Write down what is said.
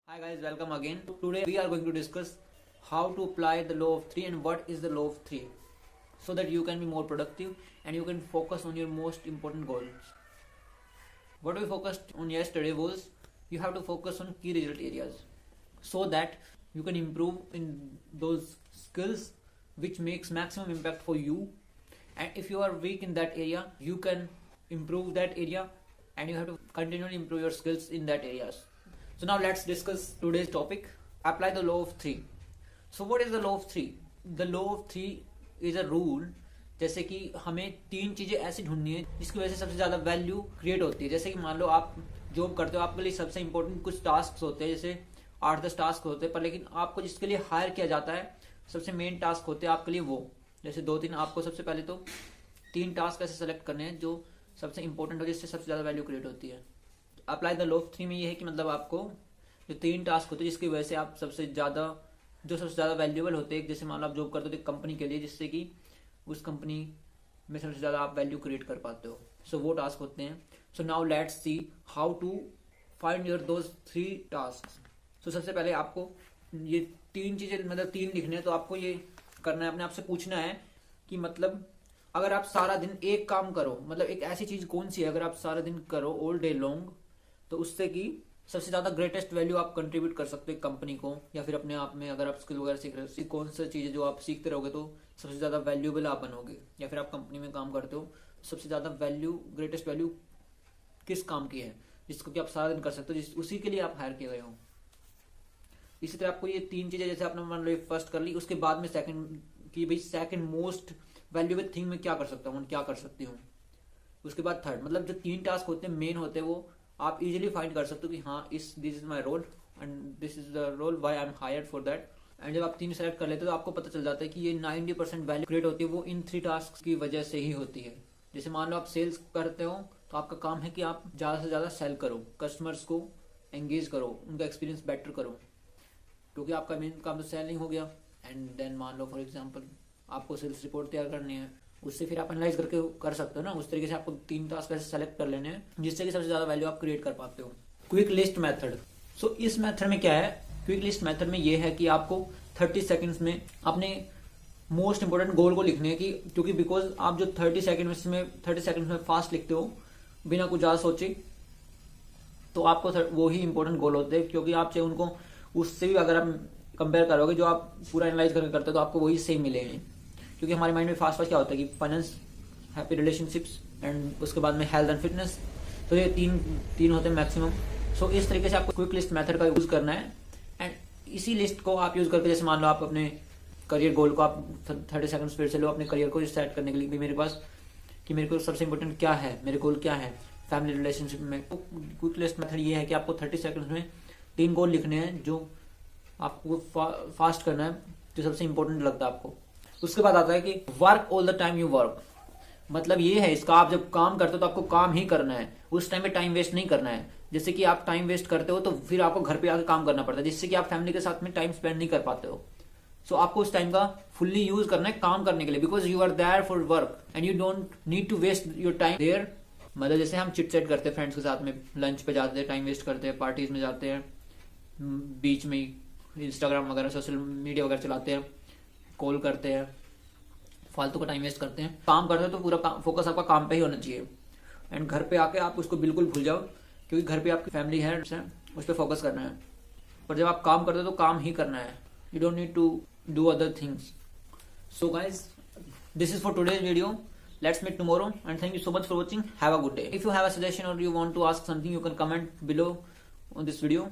Hi guys, welcome again. Today we are going to discuss how to apply the law of 3 and what is the law of 3 so that you can be more productive and you can focus on your most important goals. What we focused on yesterday was you have to focus on key result areas so that you can improve in those skills which makes maximum impact for you, and if you are weak in that area you can improve that area and you have to continually improve your skills in that areas. So now let's discuss today's topic. Apply the law of 3. So what is the law of 3? The law of 3 is a rule. जैसे कि हमें 3 चीजें ऐसी ढूंढनी है जिसकी वजह से सबसे ज्यादा वैल्यू क्रिएट होती है. जैसे कि मान लो आप जॉब करते हो, आपके लिए सबसे इंपॉर्टेंट कुछ टास्क होते हैं, जैसे 8-10 टास्क होते हैं, पर लेकिन आपको जिसके लिए हायर किया जाता है सबसे मेन टास्क होते हैं आपके लिए वो. जैसे 2-3 आपको सबसे पहले तो 3 टास्क ऐसे सेलेक्ट करने हैं जो सबसे इंपॉर्टेंट हो, जिससे सबसे ज्यादा वैल्यू क्रिएट होती है. अप्लाई द लॉ ऑफ 3 में ये है कि मतलब आपको जो 3 टास्क होते हैं जिसकी वजह से आप सबसे ज्यादा वैल्यूएबल होते हैं. जैसे मान लो आप जॉब करते हो कंपनी के लिए, जिससे कि उस कंपनी में सबसे ज्यादा आप वैल्यू क्रिएट कर पाते हो. सो वो टास्क होते हैं. So now let's see how to find your those 3 task. So सबसे पहले आपको ये 3 चीजें मतलब 3 लिखने हैं. तो आपको ये करना है, अपने आप से पूछना है कि मतलब अगर आप सारा दिन एक काम करो, मतलब एक ऐसी चीज कौन सी है अगर आप सारा दिन करो ऑल डे लॉन्ग, तो उससे कि सबसे ज्यादा ग्रेटेस्ट वैल्यू आप कंट्रीब्यूट कर सकते हो कंपनी को या फिर अपने आप में. अगर आप स्किल वगैरह सीख रहे हो, कौन सी चीजें जो आप सीखते रहोगे तो सबसे ज्यादा वैल्यूएबल आप बनोगे. या फिर आप कंपनी में काम करते हो, सबसे ज्यादा ग्रेटेस्ट वैल्यू किस काम की है जिसको कि आप सारा दिन कर सकते हो, उसी के लिए आप हायर किए गए हो. इसी तरह आपको ये 3 चीजें जैसे आपने मान लो फर्स्ट कर ली, उसके बाद में सेकंड की भाई सेकंड मोस्ट वैल्यूएबल थिंग में क्या कर सकता हूँ, क्या कर सकती हूँ. उसके बाद थर्ड, मतलब जो 3 टास्क होते हैं मेन होते हैं वो आप इजीली फाइंड कर सकते हो कि हाँ this is my role and this is the role why I am hired for that. And जब आप 3 सेलेक्ट कर लेते हो तो आपको पता चल जाता है कि ये 90% वैल्यू क्रिएट होती है वो इन 3 टास्क की वजह से ही होती है. जैसे मान लो आप सेल्स करते हो तो आपका काम है कि आप ज्यादा से ज्यादा सेल करो, कस्टमर्स को एंगेज करो, उनका एक्सपीरियंस बेटर करो, क्योंकि आपका मेन काम तो सेलिंग हो गया. एंड देन मान लो फॉर एग्जाम्पल आपको सेल्स रिपोर्ट तैयार करनी है, उससे फिर आप एनालाइज करके कर सकते हो ना. उस तरीके से आपको 3 टास्क ऐसे सेलेक्ट कर लेने हैं जिससे कि सबसे ज्यादा वैल्यू आप क्रिएट कर पाते हो. Quick list method. सो इस मेथड में क्या है, क्विक लिस्ट मेथड में ये है कि आपको 30 सेकंड्स में अपने मोस्ट इंपोर्टेंट गोल को लिखने हैं. कि क्योंकि बिकॉज आप जो 30 सेकंड में फास्ट लिखते हो बिना कुछ ज्यादा सोचे, तो आपको वो ही इंपॉर्टेंट गोल होते हैं. क्योंकि आप चाहे उनको उससे भी अगर आप कंपेयर करोगे जो आप पूरा एनालाइज करके करते हो तो आपको वही सेम मिलेंगे. क्योंकि हमारे माइंड में फास्ट क्या होता है कि फाइनेंस, हैप्पी रिलेशनशिप्स एंड उसके बाद में हेल्थ एंड फिटनेस. तो ये तीन होते हैं मैक्सिमम. सो इस तरीके से आपको क्विक लिस्ट मेथड का यूज करना है. एंड इसी लिस्ट को आप यूज करके, जैसे मान लो आप अपने करियर गोल को आप 30 सेकंड्स फिर से लो अपने करियर को सेट करने के लिए. मेरे पास कि मेरे को सबसे इंपॉर्टेंट क्या है, मेरे गोल क्या है फैमिली रिलेशनशिप में. तो क्विक लिस्ट मेथड ये है कि आपको 30 सेकंड्स में 3 गोल लिखने हैं जो आपको फास्ट करना है, जो सबसे इंपॉर्टेंट लगता है आपको. उसके बाद आता है कि work all the time you work. मतलब ये है इसका, आप जब काम करते हो तो आपको काम ही करना है, उस टाइम पे टाइम वेस्ट नहीं करना है. जैसे कि आप टाइम वेस्ट करते हो तो फिर आपको घर पे आके काम करना पड़ता है, जिससे कि आप फैमिली के साथ में टाइम स्पेंड नहीं कर पाते हो. सो आपको उस टाइम का फुल्ली यूज करना है काम करने के लिए, because you are there for work and you don't need to waste your time there. मतलब जैसे हम चिट चैट करते हैं फ्रेंड्स के साथ में, लंच पे जाते हैं, टाइम वेस्ट करते हैं, पार्टीज में जाते हैं, बीच में इंस्टाग्राम वगैरह सोशल मीडिया वगैरह चलाते हैं, कॉल करते हैं, फालतू का टाइम वेस्ट करते हैं. काम करते हो तो पूरा फोकस आपका काम पे ही होना चाहिए. एंड घर पे आके आप उसको बिल्कुल भूल जाओ, क्योंकि घर पे आपकी फैमिली है, उस पर फोकस करना है. पर जब आप काम करते हो तो काम ही करना है. You don't need to do other things. So guys, this is for today's video. Let's meet tomorrow and thank you so much for watching. Have a good day. If you have a suggestion or you want to ask something, you can comment below on this video.